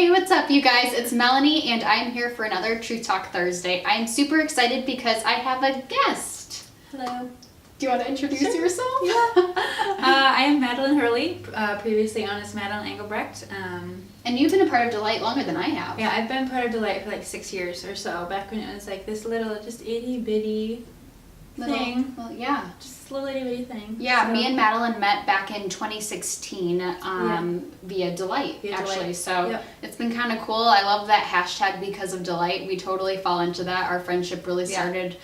Hey, what's up, you guys? It's Melanie, and I'm here for another Truth Talk Thursday. I'm super excited because I have a guest. Hello. Do you want to introduce yourself? Yeah. I am Madeleine Hurley, previously known as Madeleine Engelbrecht. And you've been a part of Delight longer than I have. Yeah, I've been part of Delight for like 6 years or so, back when it was like this little, just itty-bitty thing. Well, yeah. Just a little itty-bitty thing. Yeah, so. me and Madeleine met back in 2016 via Delight, actually. Delight. So It's been kind of cool. I love that hashtag because of Delight. We totally fall into that. Our friendship really started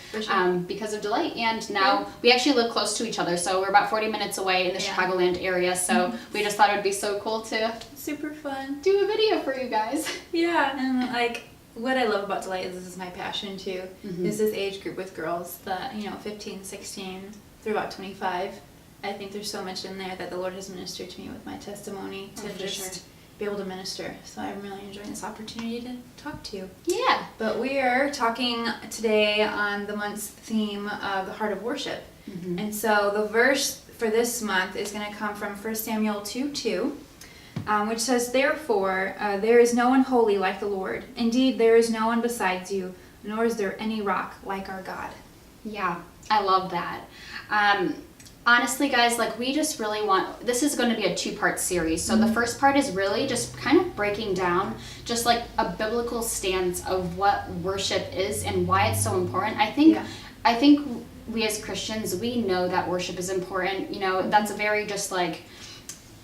because of Delight. And now we actually live close to each other. So we're about 40 minutes away in the Chicagoland area. So we just thought it would be so cool to super fun. Do a video for you guys. Yeah, and like what I love about Delight is this is my passion too. Is this age group with girls that, 15, 16 through about 25. I think there's so much in there that the Lord has ministered to me with my testimony to just be able to minister. So I'm really enjoying this opportunity to talk to you. Yeah. But we are talking today on the month's theme of the heart of worship. And so the verse for this month is going to come from 1 Samuel 2:2. Which says, "Therefore, there is no one holy like the Lord. Indeed, there is no one besides you, nor is there any rock like our God." Yeah, I love that. Honestly, guys, we just really this is going to be a 2-part series. So the first part is really just kind of breaking down just like a biblical stance of what worship is and why it's so important. I think we as Christians, we know that worship is important. That's a very just like,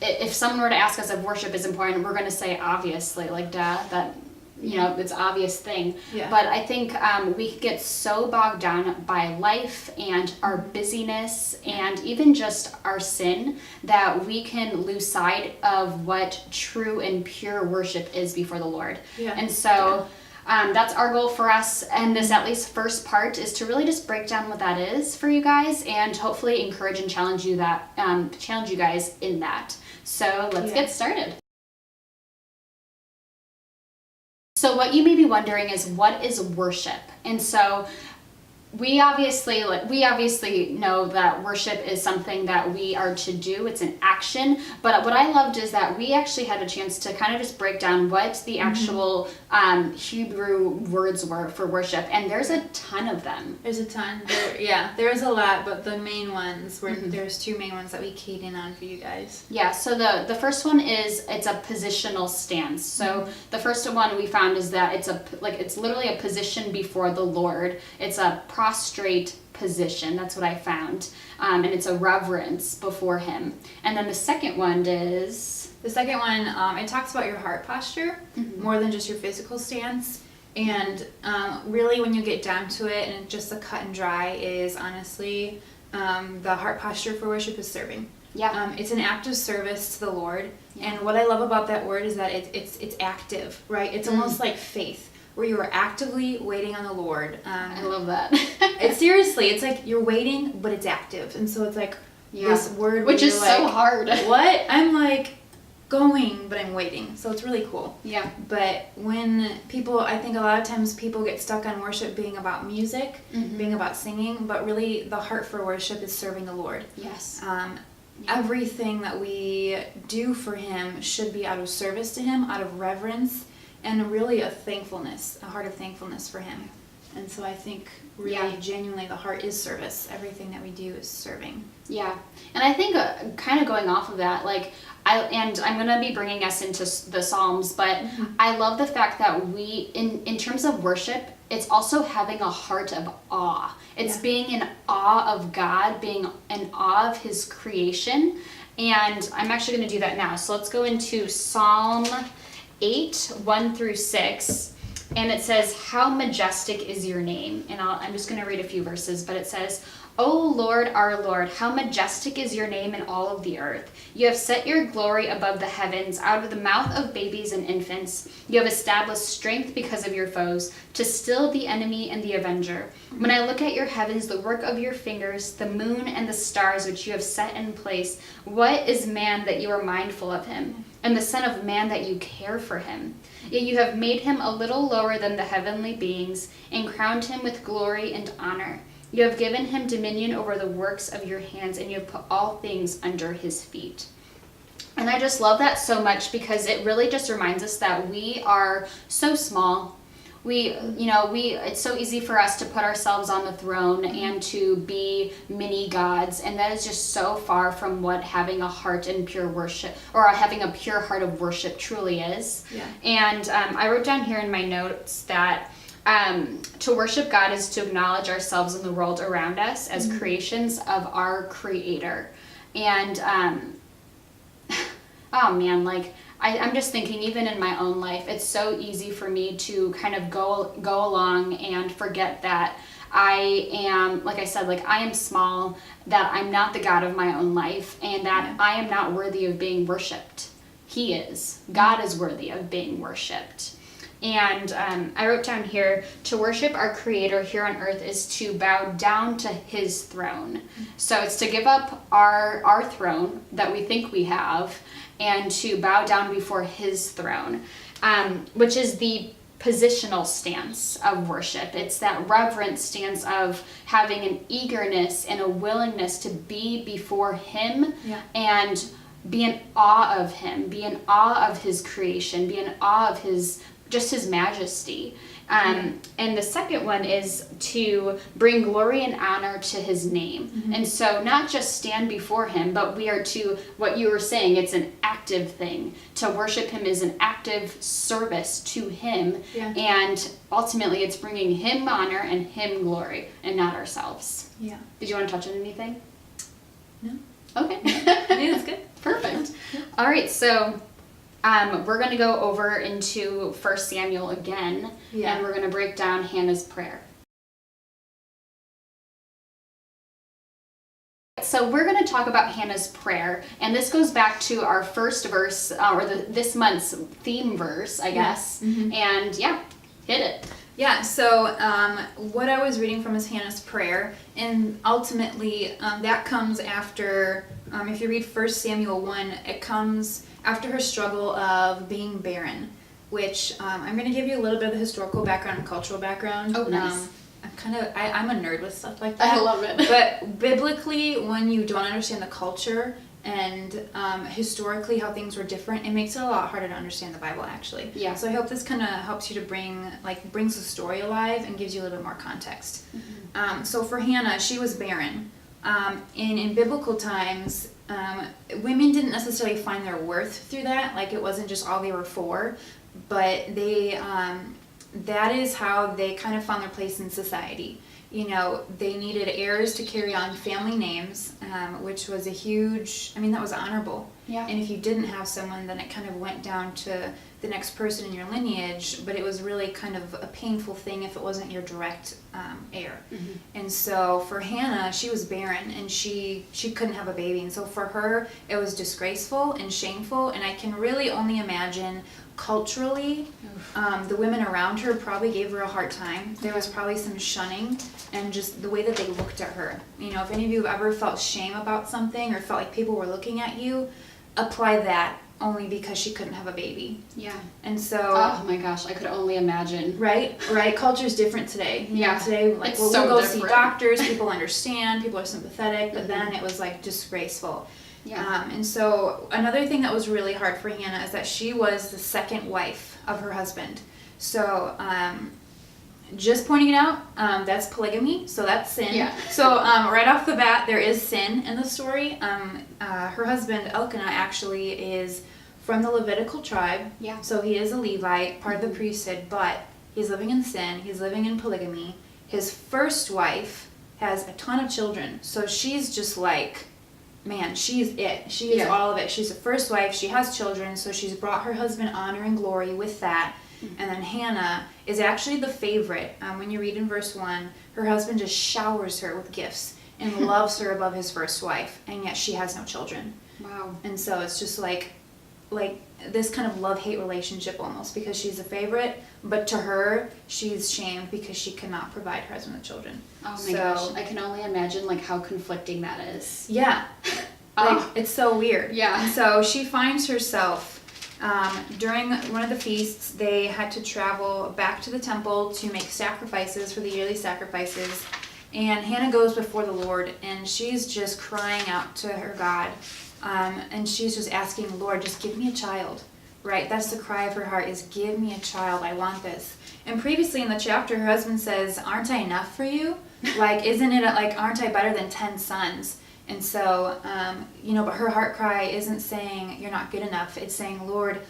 if someone were to ask us if worship is important, we're going to say obviously, that it's an obvious thing. Yeah. But I think we get so bogged down by life and our busyness and even just our sin that we can lose sight of what true and pure worship is before the Lord. Yeah. And so that's our goal for us, and this at least first part is to really just break down what that is for you guys, and hopefully encourage and challenge you guys in that. So let's get started. So what you may be wondering is, what is worship? And so we obviously know that worship is something that we are to do. It's an action. But what I loved is that we actually had a chance to kind of just break down what the actual Hebrew words were for worship. And there's a ton of them. There's a ton. There's a lot, but the main ones, there's 2 main ones that we keyed in on for you guys. Yeah, so the first one is, it's a positional stance. So the first one we found is that it's literally a position before the Lord. It's a prostrate position. That's what I found. And it's a reverence before him. And then the second one is... The second one, it talks about your heart posture more than just your physical stance. And really when you get down to it, and just the cut and dry is honestly, the heart posture for worship is serving. Yeah. It's an act of service to the Lord. Yeah. And what I love about that word is that it's active, right? It's almost like faith, where you are actively waiting on the Lord. I love that. It's like you're waiting, but it's active. And so it's like this word, which is so hard. What? I'm like going, but I'm waiting. So it's really cool. Yeah. But I think a lot of times people get stuck on worship being about music, being about singing, but really the heart for worship is serving the Lord. Yes. Everything that we do for him should be out of service to him, out of reverence, and really a heart of thankfulness for him. And so I think really genuinely the heart is service. Everything that we do is serving. Yeah. And I think kind of going off of that, I'm going to be bringing us into the Psalms, but I love the fact that we, in terms of worship, it's also having a heart of awe. It's being in awe of God, being in awe of his creation. And I'm actually going to do that now. So let's go into Psalm 8, 1 through 6. And it says, "How majestic is your name." And I'm just going to read a few verses, but it says, "O Lord, our Lord, how majestic is your name in all of the earth. You have set your glory above the heavens, out of the mouth of babies and infants. You have established strength because of your foes, to still the enemy and the avenger. When I look at your heavens, the work of your fingers, the moon and the stars which you have set in place, what is man that you are mindful of him, and the son of man that you care for him? Yet you have made him a little lower than the heavenly beings, and crowned him with glory and honor. You have given him dominion over the works of your hands, and you have put all things under his feet." And I just love that so much because it really just reminds us that we are so small. It's so easy for us to put ourselves on the throne and to be mini gods, and that is just so far from what having a heart in pure worship, or having a pure heart of worship truly is. Yeah. And I wrote down here in my notes that to worship God is to acknowledge ourselves and the world around us as creations of our Creator. And oh man, like I'm just thinking, even in my own life, it's so easy for me to kind of go along and forget that I am, like I said, like I am small, that I'm not the God of my own life, and that I am not worthy of being worshipped. He is. God is worthy of being worshipped. And I wrote down here, to worship our Creator here on earth is to bow down to His throne. So it's to give up our throne that we think we have, and to bow down before His throne, which is the positional stance of worship. It's that reverent stance of having an eagerness and a willingness to be before Him and be in awe of Him, be in awe of His creation, be in awe of His majesty. And the second one is to bring glory and honor to His name. And so not just stand before Him, but we are to, what you were saying, it's an active thing. To worship Him is an active service to Him. And ultimately it's bringing Him honor and Him glory, and not ourselves. Yeah. Did you want to touch on anything? No. Okay. I think that's good. Perfect. All right, so we're going to go over into 1 Samuel again, and we're going to break down Hannah's prayer. So we're going to talk about Hannah's prayer, and this goes back to our first verse, or this month's theme verse, I guess. And hit it. Yeah, so what I was reading from is Hannah's prayer, and ultimately that comes after, if you read 1 Samuel 1, it comes after her struggle of being barren, which I'm going to give you a little bit of the historical background and cultural background. Oh, nice. I'm a nerd with stuff like that. I love it. But biblically, when you don't understand the culture and historically how things were different, it makes it a lot harder to understand the Bible, actually. Yeah. So I hope this kind of helps you to brings the story alive and gives you a little bit more context. So for Hannah, she was barren. In biblical times, women didn't necessarily find their worth through that. Like, it wasn't just all they were for, but they that is how they kind of found their place in society. You know, they needed heirs to carry on family names, which was a huge, that was honorable. Yeah. And if you didn't have someone, then it kind of went down to the next person in your lineage, but it was really kind of a painful thing if it wasn't your direct heir. And so for Hannah, she was barren, and she couldn't have a baby. And so for her, it was disgraceful and shameful, and I can really only imagine culturally, the women around her probably gave her a hard time. There was probably some shunning, and just the way that they looked at her. You know, if any of you have ever felt shame about something or felt like people were looking at you, apply that only because she couldn't have a baby. Yeah. And so, oh my gosh, I could only imagine. Right. Culture's different today. You know, today, like, we'll so go different. see doctors, people understand, people are sympathetic, but then it was like disgraceful. Yeah. And so another thing that was really hard for Hannah is that she was the second wife of her husband. So just pointing it out, that's polygamy, so that's sin. Yeah. So right off the bat, there is sin in the story. Her husband Elkanah actually is from the Levitical tribe. Yeah. So he is a Levite, part of the priesthood, but he's living in sin. He's living in polygamy. His first wife has a ton of children, so she's just like, man, she's it. She is all of it. She's the first wife. She has children, so she's brought her husband honor and glory with that. And then Hannah is actually the favorite. When you read in verse 1, her husband just showers her with gifts and loves her above his first wife, and yet she has no children. Wow. And so it's just like this kind of love-hate relationship almost, because she's a favorite, but to her, she's shamed because she cannot provide her husband with children. Oh my gosh, I can only imagine like how conflicting that is. Yeah. It's so weird. Yeah. And so she finds herself, during one of the feasts, they had to travel back to the temple to make sacrifices for the yearly sacrifices. And Hannah goes before the Lord, and she's just crying out to her God. And she's just asking, Lord, just give me a child, right? That's the cry of her heart, is give me a child. I want this. And previously in the chapter, her husband says, aren't I enough for you? Like, isn't it like, aren't I better than 10 sons? And so, but her heart cry isn't saying you're not good enough. It's saying, Lord,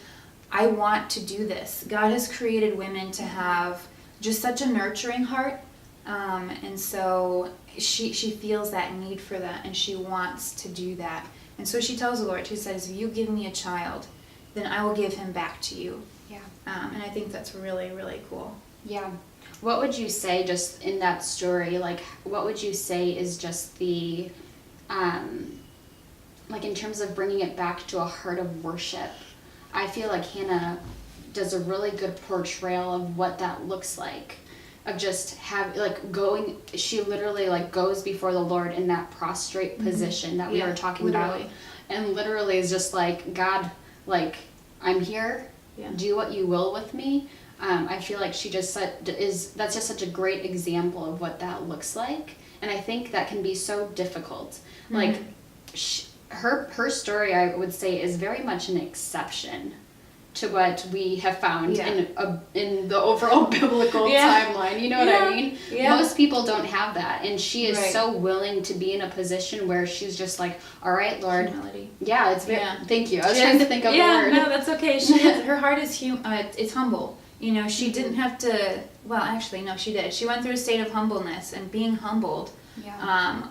I want to do this. God has created women to have just such a nurturing heart. And so she feels that need for that, and she wants to do that. And so she tells the Lord, she says, if you give me a child, then I will give him back to you. Yeah. And I think that's really, really cool. Yeah. What would you say just in that story, like, what would you say is just the, like in terms of bringing it back to a heart of worship? I feel like Hannah does a really good portrayal of what that looks like, of just she literally like goes before the Lord in that prostrate position that we were talking about, and literally is just like, God, like, I'm here, do what you will with me. I feel like she just that's just such a great example of what that looks like, and I think that can be so difficult. Like, her story, I would say, is very much an exception to what we have found in the overall biblical timeline. You know what I mean? Yeah. Most people don't have that, and she is so willing to be in a position where she's just like, all right, Lord. Humility. Yeah, it's very, thank you. I was trying to think of the word. No, that's okay. Her heart is it's humble. She didn't have to, well, actually, no, she did. She went through a state of humbleness, and being humbled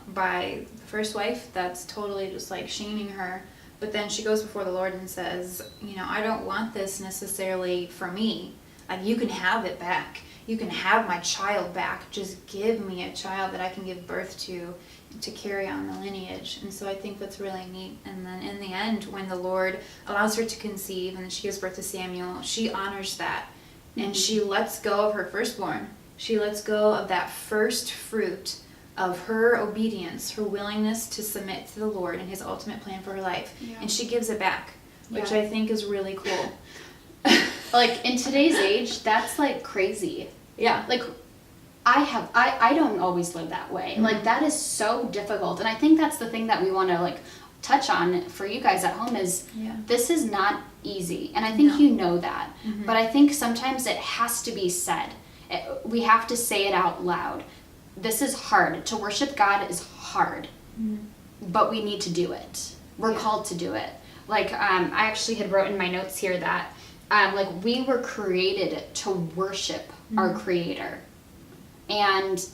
by the first wife, that's totally just like shaming her. But then she goes before the Lord and says, I don't want this necessarily for me. Like, you can have it back. You can have my child back. Just give me a child that I can give birth to carry on the lineage. And so I think that's really neat. And then in the end, when the Lord allows her to conceive and she gives birth to Samuel, she honors that. And she lets go of her firstborn. She lets go of that first fruit of her obedience, her willingness to submit to the Lord and his ultimate plan for her life. Yeah. And she gives it back, which I think is really cool. Like, in today's age, that's like crazy. Yeah. Like, I don't always live that way. Mm-hmm. Like, that is so difficult. And I think that's the thing that we want to like touch on for you guys at home is this is not easy. And I think you know that. Mm-hmm. But I think sometimes it has to be said. We have to say it out loud. This is hard. To worship God is hard. Mm-hmm. But we need to do it. We're called to do it. Like, I actually had wrote in my notes here that like, we were created to worship our Creator. And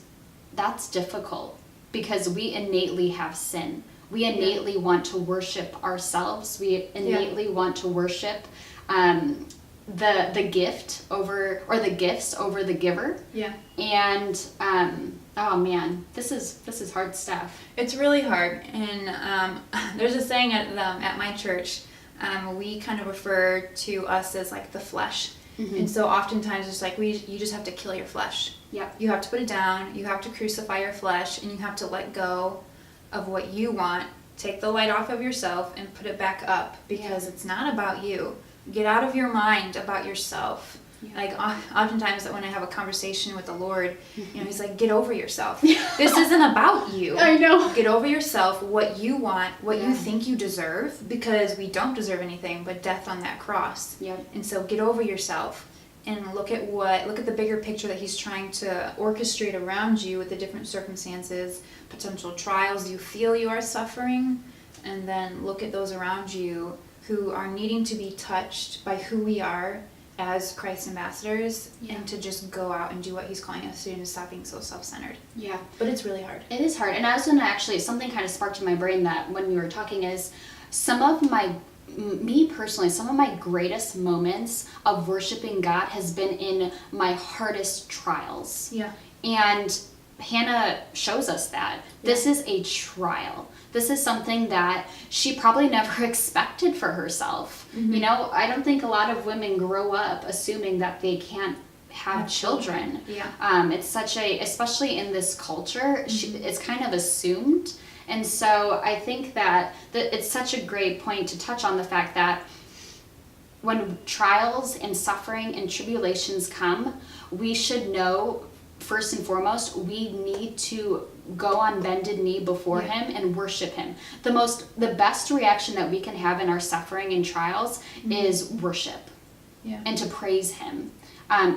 that's difficult because we innately have sin. We innately want to worship ourselves. We innately want to worship the gift over, or the gifts over the giver. Yeah. And oh man, this is hard stuff. It's really hard. And there's a saying at my church. We kind of refer to us as like the flesh. Mm-hmm. And so oftentimes it's like you just have to kill your flesh. Yeah. You have to put it down. You have to crucify your flesh, and you have to let go of what you want. Take the light off of yourself and put it back up, because it's not about you. Get out of your mind about yourself. Yeah. Like, oftentimes when I have a conversation with the Lord, he's like, get over yourself. This isn't about you. I know. Get over yourself, what you want, what you think you deserve, because we don't deserve anything but death on that cross. Yep. And so get over yourself and look at the bigger picture that he's trying to orchestrate around you with the different circumstances, potential trials you feel you are suffering, and then look at those around you who are needing to be touched by who we are as Christ ambassadors, and to just go out and do what he's calling us to do and stop being so self-centered. Yeah. But it's really hard. It is hard. And I was going to actually, something kind of sparked in my brain that when we were talking is me personally, some of my greatest moments of worshiping God has been in my hardest trials. Yeah. And Hannah shows us that. This is a trial. This is something that she probably never expected for herself. Mm-hmm. I don't think a lot of women grow up assuming that they can't have children. Yeah. It's especially in this culture, it's kind of assumed. And so I think that it's such a great point to touch on the fact that when trials and suffering and tribulations come, we should know first and foremost, we need to go on bended knee before him and worship him. The best reaction that we can have in our suffering and trials is worship. Yeah. And to praise him,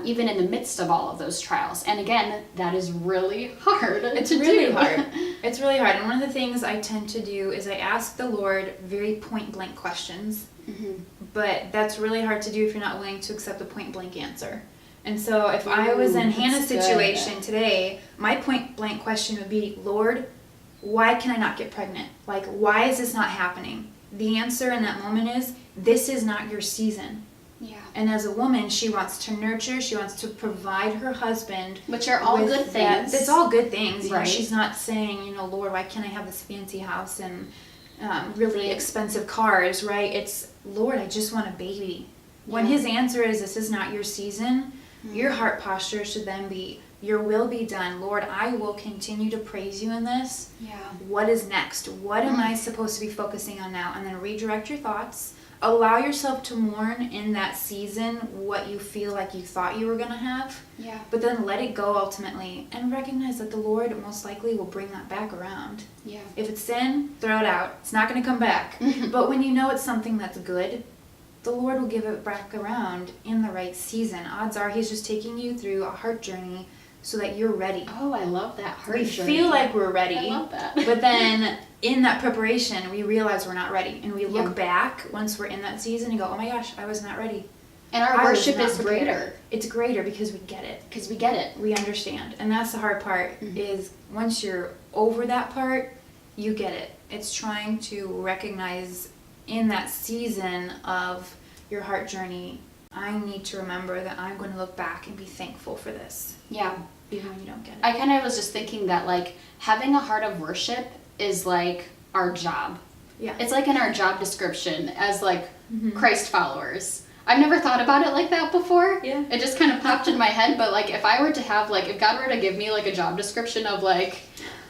even in the midst of all of those trials. And again, that is really hard. It's really hard. It's really hard. And one of the things I tend to do is I ask the Lord very point blank questions. But that's really hard to do if you're not willing to accept a point blank answer. And so if I was in Hannah's situation today, my point blank question would be, Lord, why can I not get pregnant? Like, why is this not happening? The answer in that moment is, this is not your season. Yeah. And as a woman, she wants to nurture, she wants to provide her husband. Which are all good things. It's all good things. You Right. know, she's not saying, Lord, why can't I have this fancy house and really expensive cars, right? It's, Lord, I just want a baby. When his answer is, this is not your season, your heart posture should then be, your will be done. Lord, I will continue to praise you in this. Yeah. What is next? What am I supposed to be focusing on now? And then redirect your thoughts. Allow yourself to mourn in that season what you feel like you thought you were going to have. Yeah. But then let it go ultimately and recognize that the Lord most likely will bring that back around. Yeah. If it's sin, throw it out. It's not going to come back. But when you know it's something that's good, the Lord will give it back around in the right season. Odds are he's just taking you through a heart journey so that you're ready. Oh, I love that heart We journey. feel like we're ready. I love that. But then in that preparation, we realize we're not ready. And we look Yeah. back once we're in that season and go, oh my gosh, I was not ready. And our I was worship not is prepared. greater. It's greater because we get it. Because we get it. We understand. And that's the hard part is once you're over that part, you get it. It's trying to recognize in that season of your heart journey, I need to remember that I'm going to look back and be thankful for this. Yeah. Even when you don't get it. I kind of was just thinking that, like, having a heart of worship is like our job. Yeah. It's like in our job description as, like, Christ followers. I've never thought about it like that before. Yeah. It just kind of popped in my head, but, like, if I were to have, like, if God were to give me, like, a job description of, like,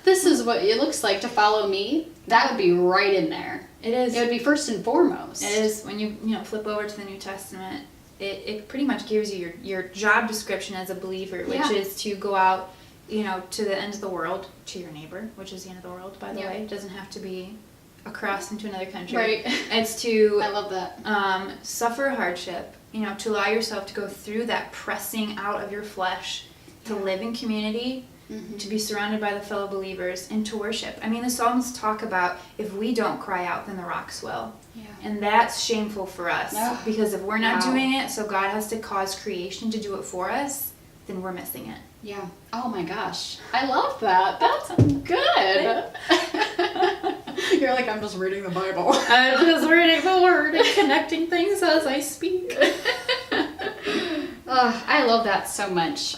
this is what it looks like to follow me, that would be right in there. It is. It would be first and foremost. It is. When you flip over to the New Testament, it pretty much gives you your job description as a believer, which is to go out, to the end of the world, to your neighbor, which is the end of the world, by the way. It doesn't have to be across into another country. Right. It's to I love that. suffer hardship, to allow yourself to go through that pressing out of your flesh, to live in community, to be surrounded by the fellow believers, and to worship. I mean, the Psalms talk about if we don't cry out, then the rocks will. Yeah. And that's shameful for us because if we're not Wow. doing it, so God has to cause creation to do it for us, then we're missing it. Yeah. Oh my gosh. I love that. That's good. You're like, I'm just reading the Bible. I'm just reading the word and connecting things as I speak. Oh, I love that so much.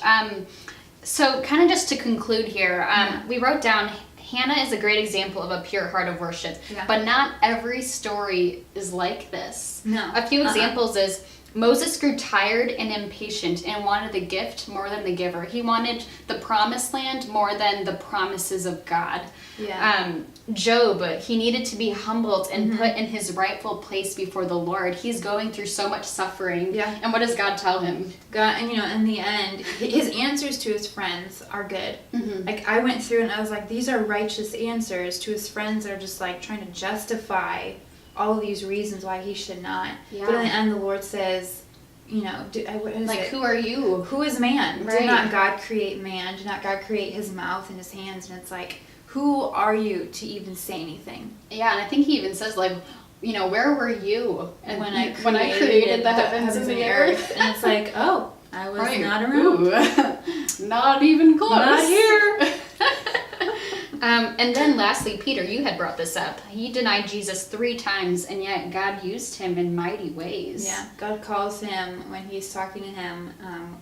So kind of just to conclude here, we wrote down Hannah is a great example of a pure heart of worship, but not every story is like this. No. A few examples is Moses grew tired and impatient and wanted the gift more than the giver. He wanted the promised land more than the promises of God. Yeah. Job, he needed to be humbled and put in his rightful place before the Lord. He's going through so much suffering. Yeah. And what does God tell him? God, and in the end, his answers to his friends are good. Like, I went through and I was like, these are righteous answers to his friends that are just like trying to justify all of these reasons why he should not. Yeah. But in the end, the Lord says, what is Like, it? who are you? Who is man? Right. Did not God create man? Did not God create his mouth and his hands? And it's like, who are you to even say anything? Yeah, and I think he even says, like, where were you And when I I created the heavens and the earth? And it's like, oh, I was Right. not around. Ooh. Not even close. Not here. And then lastly, Peter, you had brought this up. He denied Jesus 3 times, and yet God used him in mighty ways. Yeah, God calls him when he's talking to him,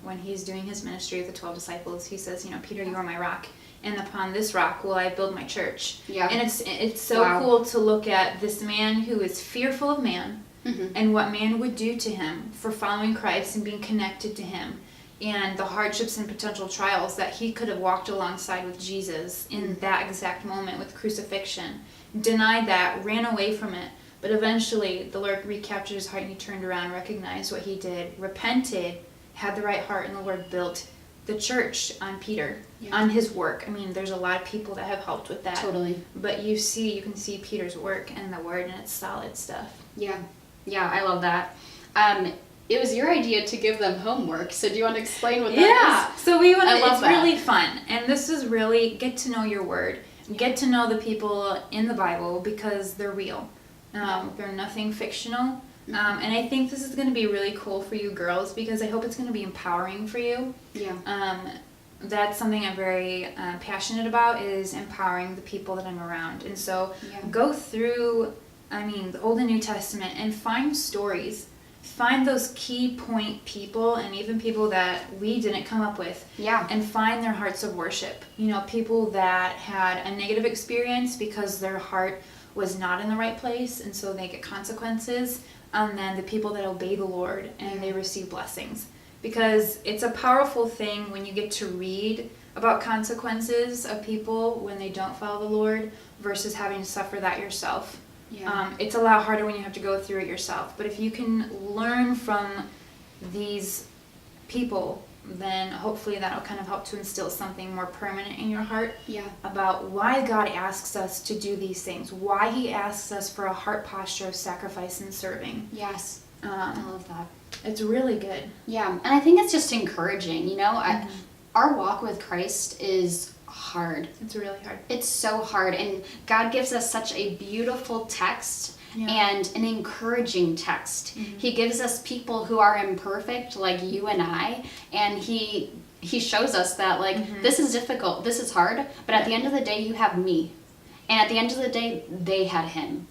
when he's doing his ministry with the 12 disciples. He says, Peter, you are my rock, and upon this rock will I build my church. Yeah. And it's so cool to look at this man who is fearful of man and what man would do to him for following Christ and being connected to him. And the hardships and potential trials that he could have walked alongside with Jesus in that exact moment with crucifixion. Denied that, ran away from it, but eventually the Lord recaptured his heart and he turned around, recognized what he did, repented, had the right heart, and the Lord built the church on Peter, on his work. I mean, there's a lot of people that have helped with that. Totally. But you can see Peter's work in the Word, and it's solid stuff. Yeah. Yeah, I love that. It was your idea to give them homework, so do you want to explain what that is? So we want to, it's that. really fun. And this is really get to know your Word. Get to know the people in the Bible because they're real. They're nothing fictional. And I think this is going to be really cool for you girls because I hope it's going to be empowering for you. Yeah. That's something I'm very passionate about, is empowering the people that I'm around. And so go through, the Old and New Testament and find stories. Find those key point people and even people that we didn't come up with. Yeah. And find their hearts of worship. People that had a negative experience because their heart was not in the right place, and so they get consequences. And then the people that obey the Lord and they receive blessings. Because it's a powerful thing when you get to read about consequences of people when they don't follow the Lord versus having to suffer that yourself. Yeah. It's a lot harder when you have to go through it yourself. But if you can learn from these people, then hopefully that'll kind of help to instill something more permanent in your heart about why God asks us to do these things, why he asks us for a heart posture of sacrifice and serving. Yes. I love that. It's really good. Yeah, and I think it's just encouraging, our walk with Christ is hard. It's really hard. It's so hard, and God gives us such a beautiful text and an encouraging text. He gives us people who are imperfect like you and I, and he shows us that this is difficult, this is hard, but at the end of the day you have me, and at the end of the day they had him.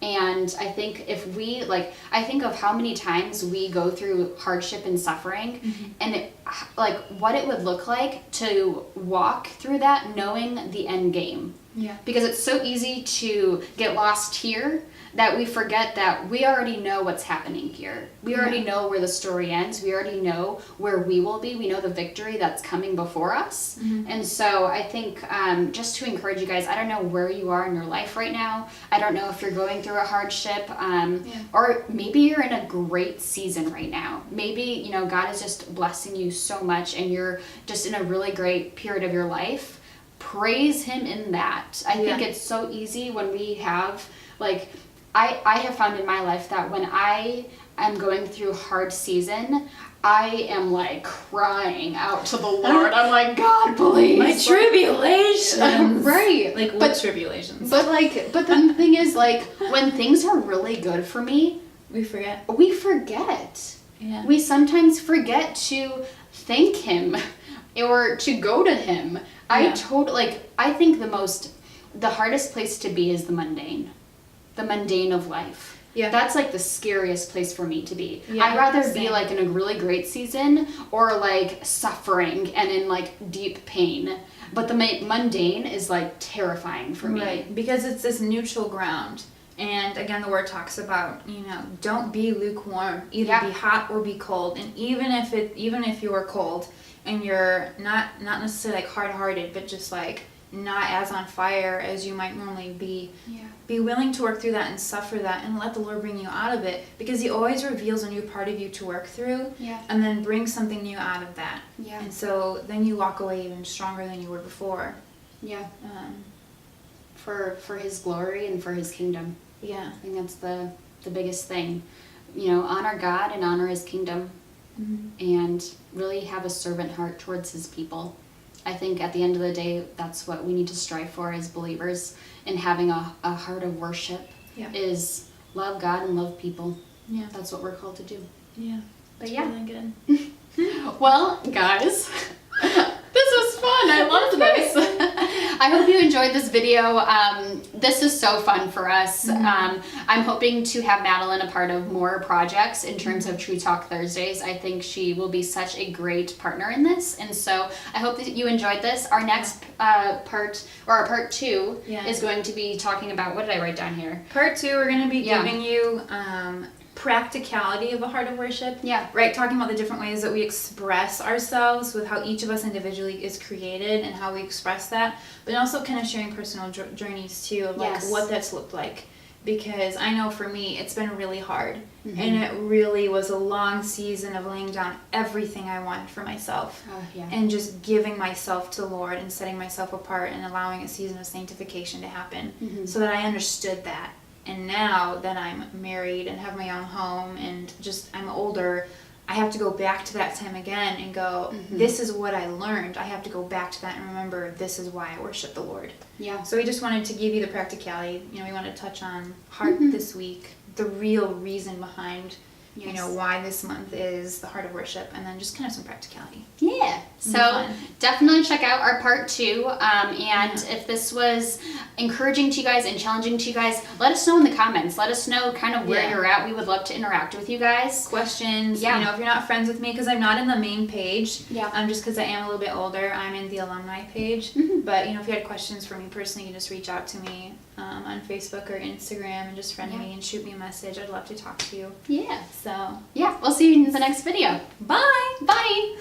And I think if we, I think of how many times we go through hardship and suffering, and what it would look like to walk through that knowing the end game. Yeah. Because it's so easy to get lost here that we forget that we already know what's happening here. We already know where the story ends. We already know where we will be. We know the victory that's coming before us. And so I think just to encourage you guys, I don't know where you are in your life right now. I don't know if you're going through a hardship or maybe you're in a great season right now. Maybe, God is just blessing you so much and you're just in a really great period of your life. Praise him in that. I think it's so easy when we have, I have found in my life that when I am going through a hard season, I am crying out to the Lord. I'm like, God, please. My tribulations. Right. What tribulations? But the thing is, when things are really good for me, we forget. Yeah. We sometimes forget to thank him or to go to him. I think the hardest place to be is the mundane of life. Yeah. That's the scariest place for me to be. Yeah, I'd rather be in a really great season or suffering and in deep pain. But the mundane is terrifying for me. Right, because it's this neutral ground. And again, the word talks about, don't be lukewarm. Either be hot or be cold. And even if you are cold and you're not necessarily hard-hearted, but just not as on fire as you might normally be. Yeah. Be willing to work through that and suffer that and let the Lord bring you out of it, because he always reveals a new part of you to work through and then bring something new out of that. Yeah. And so then you walk away even stronger than you were before. Yeah. For his glory and for his kingdom. Yeah. I think that's the biggest thing. Honor God and honor his kingdom and really have a servant heart towards his people. I think at the end of the day, that's what we need to strive for as believers, and having a heart of worship is love God and love people. Yeah. That's what we're called to do. Yeah. But really good. Well, guys, this was fun. I loved this. I hope you enjoyed this video. This is so fun for us. I'm hoping to have Madeleine a part of more projects in terms of True Talk Thursdays. I think she will be such a great partner in this. And so I hope that you enjoyed this. Our next part 2 is going to be talking about, what did I write down here? Part 2, we're going to be giving you practicality of a heart of worship. Yeah. Right, talking about the different ways that we express ourselves with how each of us individually is created and how we express that, but also kind of sharing personal journeys too of what that's looked like. because I know for me it's been really hard. Mm-hmm. And it really was a long season of laying down everything I wanted for myself. Oh, yeah. And just giving myself to the Lord and setting myself apart and allowing a season of sanctification to happen, Mm-hmm. so that I understood that. And now that I'm married and have my own home and just I'm older, I have to go back to that time again and go, Mm-hmm. this is what I learned. I have to go back to that and remember this is why I worship the Lord. Yeah. So we just wanted to give you the practicality. You know, we want to touch on heart Mm-hmm. this week, the real reason behind, you Yes. know, why this month is the heart of worship, and then just kind of some practicality. Yeah. So Fun. definitely check out our part 2. And if this was encouraging to you guys and challenging to you guys, let us know in the comments. Let us know kind of where Yeah. you're at. We would love to interact with you guys. Questions, Yeah. you know, if you're not friends with me, because I'm not in the main page, Yeah. just because I am a little bit older, I'm in the alumni page. Mhm. But, you know, if you had questions for me personally, you just reach out to me on Facebook or Instagram and just friend Yeah. me and shoot me a message. I'd love to talk to you. Yeah. So, Yeah. We'll see you in the next video. bye! Bye.